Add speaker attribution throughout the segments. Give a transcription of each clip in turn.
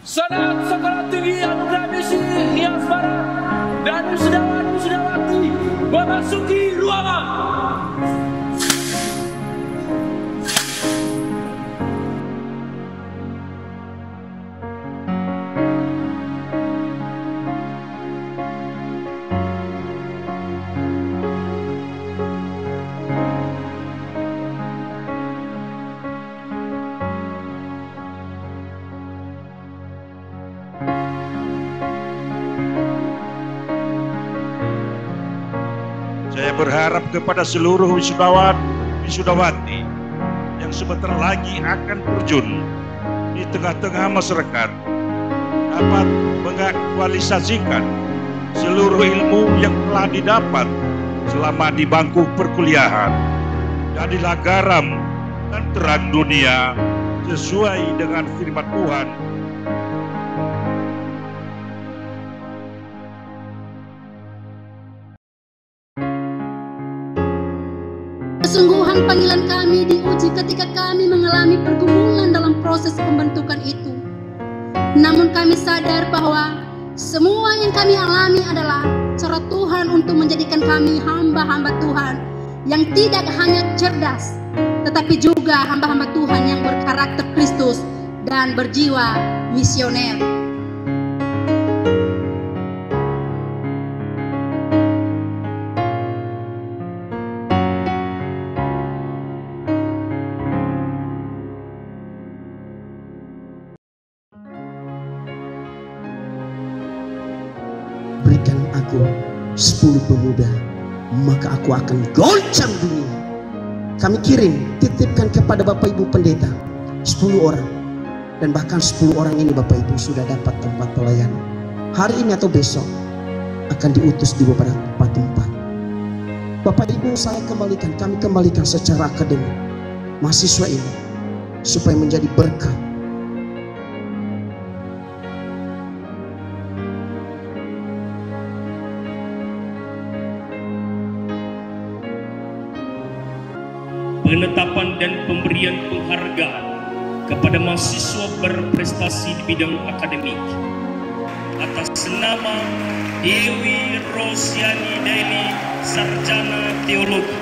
Speaker 1: Senat Sekolah Tinggi Anugerah Misi Hias Barat dan wisudawan-wisudawati memasuki ruangan.
Speaker 2: Saya berharap kepada seluruh wisudawan, wisudawati yang sebentar lagi akan terjun di tengah-tengah masyarakat dapat mengaktualisasikan seluruh ilmu yang telah didapat selama di bangku perkuliahan. Jadilah garam dan terang dunia sesuai dengan firman Tuhan.
Speaker 3: Kesungguhan panggilan kami diuji ketika kami mengalami pergumulan dalam proses pembentukan itu. Namun kami sadar bahwa semua yang kami alami adalah cara Tuhan untuk menjadikan kami hamba-hamba Tuhan yang tidak hanya cerdas, tetapi juga hamba-hamba Tuhan yang berkarakter Kristus dan berjiwa misioner.
Speaker 4: Berikan aku 10 pemuda, maka aku akan goncang dunia. Kami kirim, titipkan kepada Bapak Ibu Pendeta 10 orang. Dan bahkan 10 orang ini Bapak Ibu sudah dapat tempat pelayanan. Hari ini atau besok akan diutus di beberapa tempat. Bapak Ibu, kami kembalikan secara akademik mahasiswa ini supaya menjadi berkat.
Speaker 5: Penetapan dan pemberian penghargaan kepada mahasiswa berprestasi di bidang akademik atas nama Dewi Rosiani Daily, Sarjana Teologi,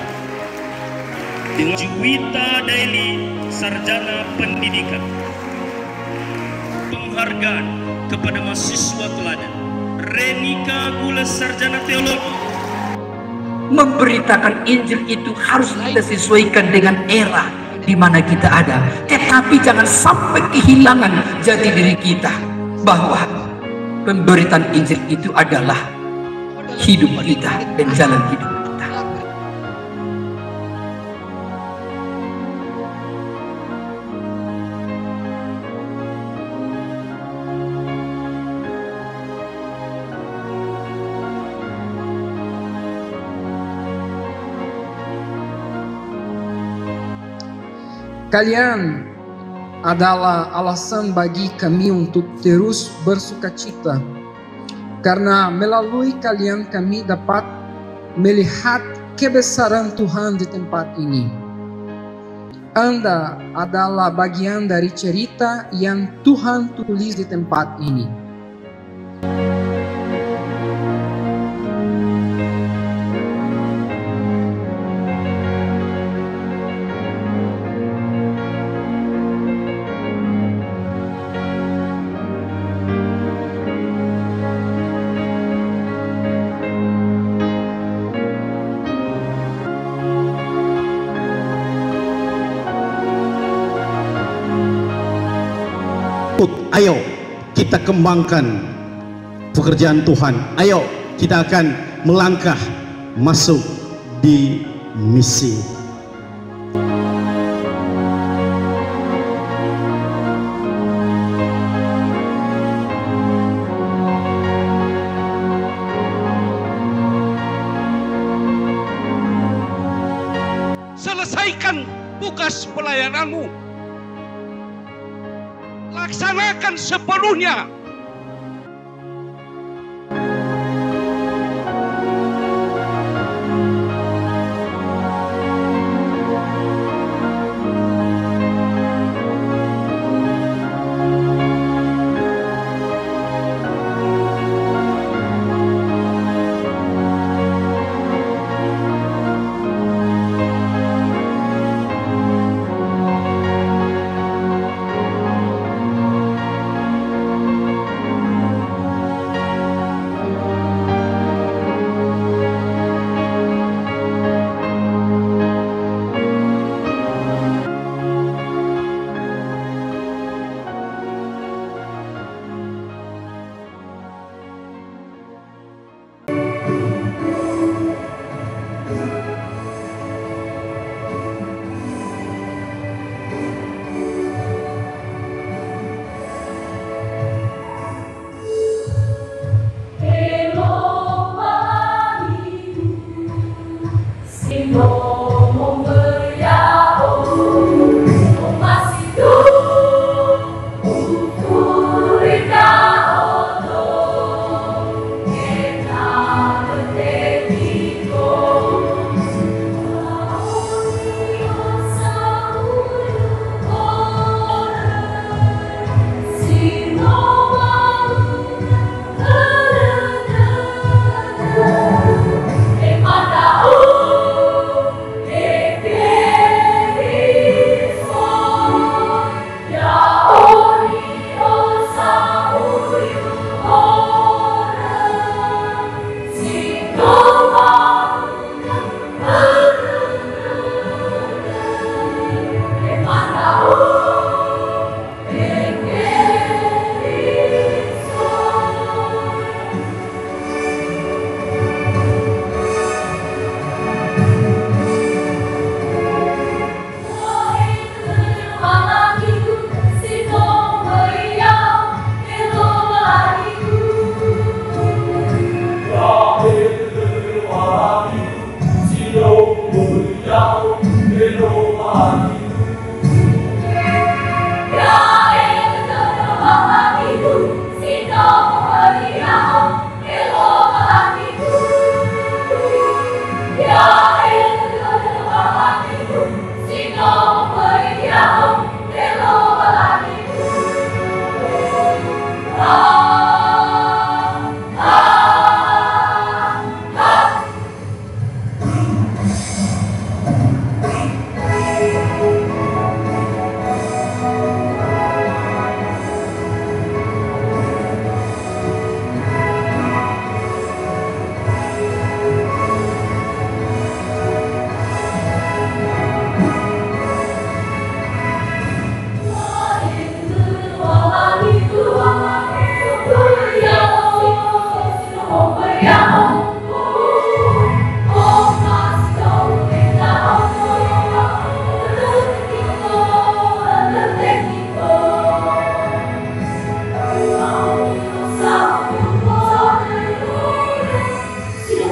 Speaker 5: dengan Juwita Daily, Sarjana Pendidikan. Penghargaan kepada mahasiswa teladan Renika Gula, Sarjana Teologi.
Speaker 6: Memberitakan Injil itu harus kita sesuaikan dengan era di mana kita ada, tetapi jangan sampai kehilangan jati diri kita, bahwa pemberitaan Injil itu adalah hidup kita dan jalan hidup kita.
Speaker 7: Kalian adalah alasan bagi kami untuk terus bersukacita, karena melalui kalian kami dapat melihat kebesaran Tuhan di tempat ini. Anda adalah bagian dari cerita yang Tuhan tulis di tempat ini.
Speaker 4: Ayo kita kembangkan pekerjaan Tuhan. Ayo kita akan melangkah masuk di misi.
Speaker 2: Selesaikan tugas pelayananmu. Laksanakan sepenuhnya.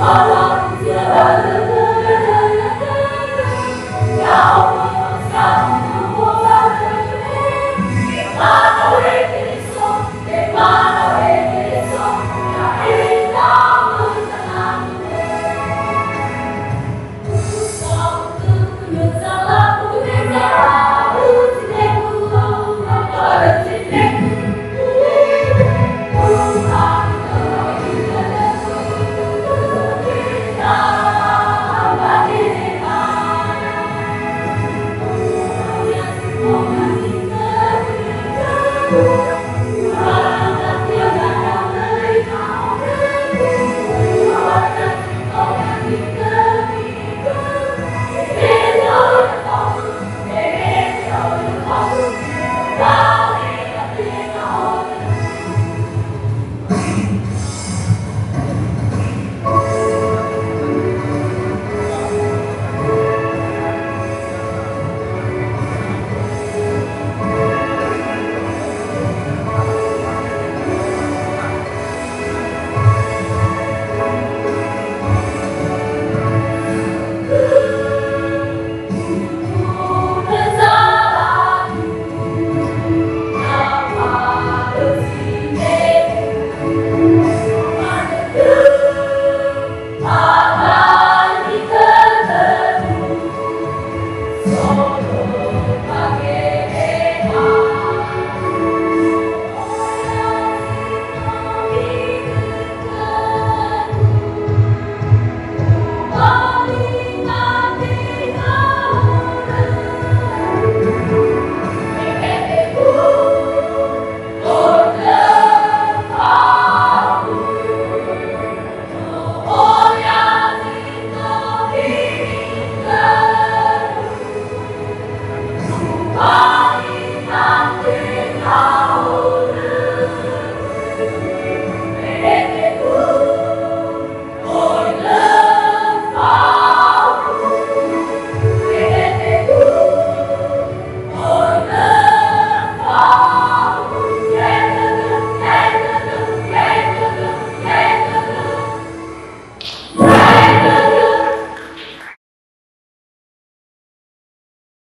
Speaker 8: Allah.